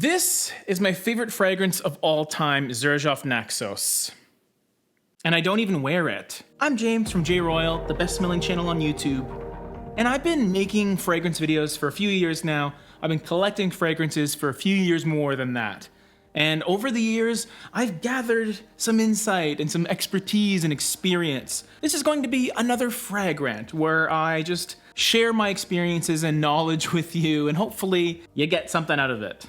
This is my favorite fragrance of all time, Xerjoff Naxos. And I don't even wear it. I'm James from J-ROYL, the best smelling channel on YouTube. And I've been making fragrance videos for a few years now. I've been collecting fragrances for a few years more than that. And over the years, I've gathered some insight and some expertise and experience. This is going to be another fragrant where I just share my experiences and knowledge with you, and hopefully you get something out of it.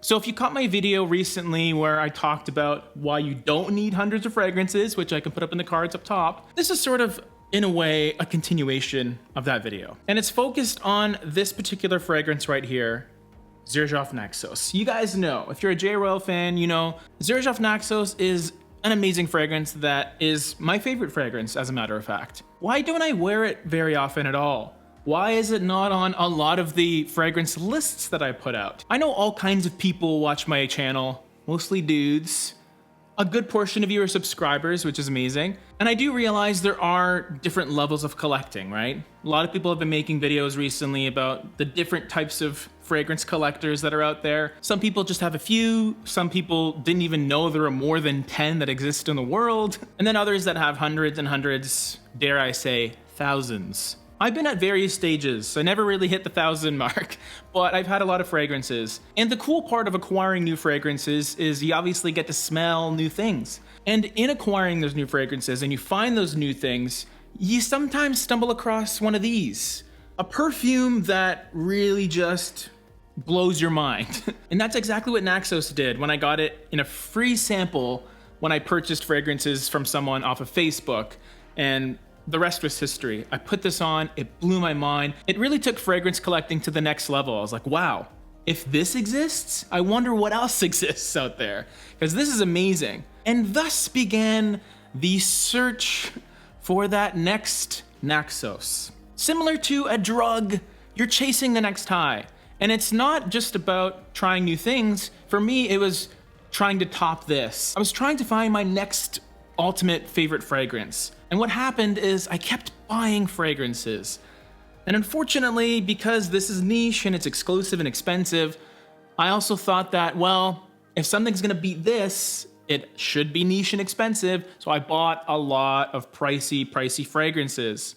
So if you caught my video recently where I talked about why you don't need hundreds of fragrances, which I can put up in the cards up top, this is sort of, in a way, a continuation of that video. And it's focused on this particular fragrance right here, Xerjoff Naxos. You guys know, if you're a J-ROYL fan, you know Xerjoff Naxos is an amazing fragrance that is my favorite fragrance, as a matter of fact. Why don't I wear it very often at all? Why is it not on a lot of the fragrance lists that I put out? I know all kinds of people watch my channel, mostly dudes. A good portion of you are subscribers, which is amazing. And I do realize there are different levels of collecting, right? A lot of people have been making videos recently about the different types of fragrance collectors that are out there. Some people just have a few. Some people didn't even know there are more than 10 that exist in the world. And then others that have hundreds and hundreds, dare I say, thousands. I've been at various stages. I never really hit the 1,000 mark, but I've had a lot of fragrances. And the cool part of acquiring new fragrances is you obviously get to smell new things. And in acquiring those new fragrances and you find those new things, you sometimes stumble across one of these. A perfume that really just blows your mind. And that's exactly what Naxos did when I got it in a free sample when I purchased fragrances from someone off of Facebook. And the rest was history. I put this on, it blew my mind. It really took fragrance collecting to the next level. I was like, wow, if this exists, I wonder what else exists out there, because this is amazing. And thus began the search for that next Naxos. Similar to a drug, you're chasing the next high. And it's not just about trying new things. For me, it was trying to top this. I was trying to find my next ultimate favorite fragrance. And what happened is I kept buying fragrances. And unfortunately, because this is niche and it's exclusive and expensive, I also thought that, well, if something's gonna beat this, it should be niche and expensive. So I bought a lot of pricey fragrances,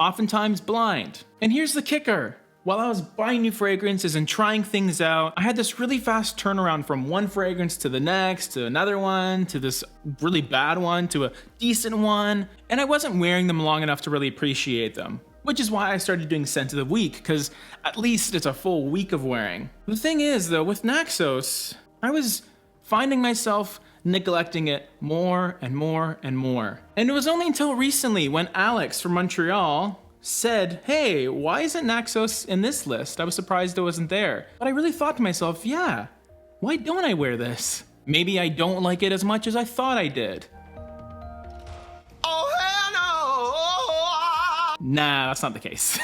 oftentimes blind. And here's the kicker. While I was buying new fragrances and trying things out, I had this really fast turnaround from one fragrance to the next, to another one, to this really bad one, to a decent one, and I wasn't wearing them long enough to really appreciate them. Which is why I started doing Scent of the Week, because at least it's a full week of wearing. The thing is though, with Naxos, I was finding myself neglecting it more and more and more. And it was only until recently when Alex from Montreal said, hey, why isn't Naxos in this list? I was surprised it wasn't there. But I really thought to myself, yeah, why don't I wear this? Maybe I don't like it as much as I thought I did. Oh, hell no! Nah, that's not the case.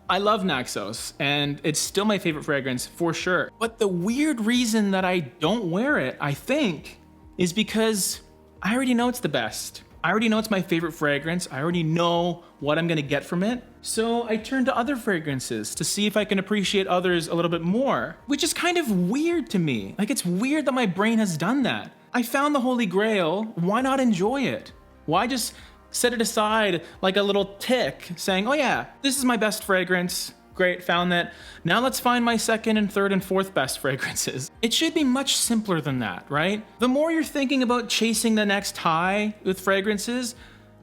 I love Naxos, and it's still my favorite fragrance for sure. But the weird reason that I don't wear it, I think, is because I already know it's the best. I already know it's my favorite fragrance. I already know what I'm gonna get from it. So I turn to other fragrances to see if I can appreciate others a little bit more, which is kind of weird to me. Like, it's weird that my brain has done that. I found the Holy Grail, why not enjoy it? Why just set it aside like a little tick saying, oh yeah, this is my best fragrance. Great, found that. Now let's find my second and third and fourth best fragrances. It should be much simpler than that, right? The more you're thinking about chasing the next high with fragrances,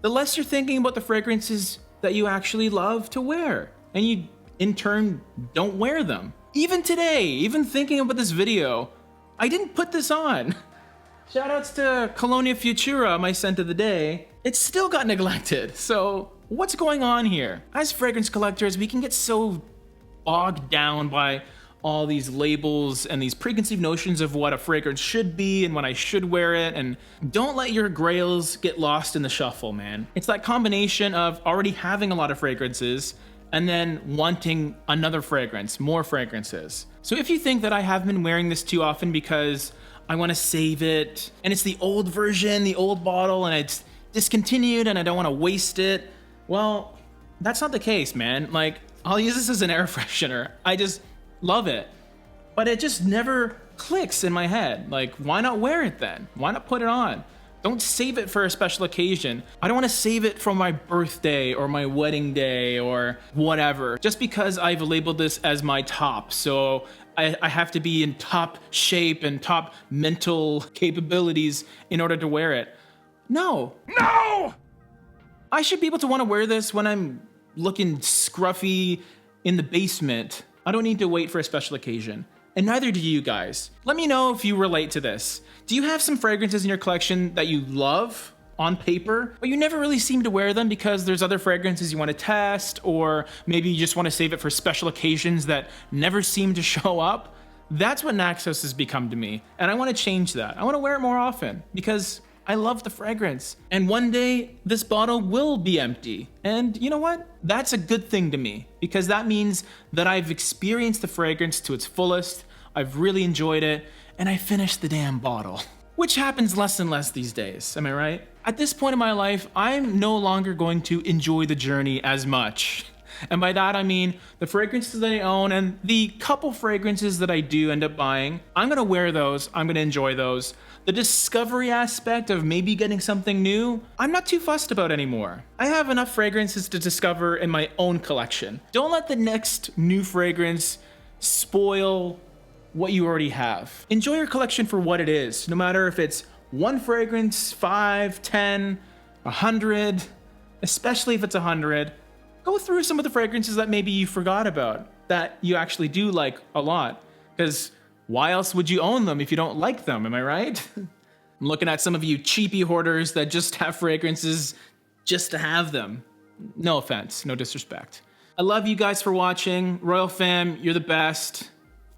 the less you're thinking about the fragrances that you actually love to wear. And you, in turn, don't wear them. Even today, even thinking about this video, I didn't put this on. Shoutouts to Colonia Futura, my scent of the day. It still got neglected, so what's going on here? As fragrance collectors, we can get so bogged down by all these labels and these preconceived notions of what a fragrance should be and when I should wear it, and don't let your grails get lost in the shuffle, man. It's that combination of already having a lot of fragrances and then wanting another fragrance, more fragrances. So if you think that I have been wearing this too often because I want to save it, and it's the old version, the old bottle, and it's discontinued and I don't want to waste it, well, that's not the case, man. Like, I'll use this as an air freshener. I just love it. but it just never clicks in my head. Like, why not wear it then? Why not put it on? Don't save it for a special occasion. I don't want to save it for my birthday or my wedding day or whatever, just because I've labeled this as my top. So I have to be in top shape and top mental capabilities in order to wear it. No. No! I should be able to want to wear this when I'm looking scruffy in the basement. I don't need to wait for a special occasion. And neither do you guys. Let me know if you relate to this. Do you have some fragrances in your collection that you love on paper, but you never really seem to wear them because there's other fragrances you want to test, or maybe you just want to save it for special occasions that never seem to show up? That's what Naxos has become to me, and I want to change that. I want to wear it more often because I love the fragrance. And one day, this bottle will be empty. And you know what? That's a good thing to me, because that means that I've experienced the fragrance to its fullest, I've really enjoyed it, and I finished the damn bottle. Which happens less and less these days, am I right? At this point in my life, I'm no longer going to enjoy the journey as much. And by that I mean the fragrances that I own and the couple fragrances that I do end up buying, I'm gonna wear those, I'm gonna enjoy those. The discovery aspect of maybe getting something new, I'm not too fussed about anymore. I have enough fragrances to discover in my own collection. Don't let the next new fragrance spoil what you already have. Enjoy your collection for what it is, no matter if it's one fragrance, 5, 10, 100, especially if it's 100. Go through some of the fragrances that maybe you forgot about, that you actually do like a lot, because why else would you own them if you don't like them, am I right? I'm looking at some of you cheapy hoarders that just have fragrances just to have them. No offense, no disrespect. I love you guys for watching. Royal fam, you're the best.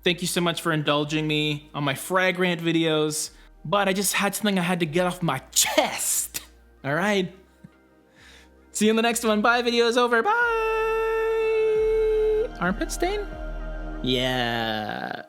Thank you so much for indulging me on my fragrant videos, but I just had something I had to get off my chest. All right. See you in the next one. Bye, video is over. Bye. Armpit stain? Yeah.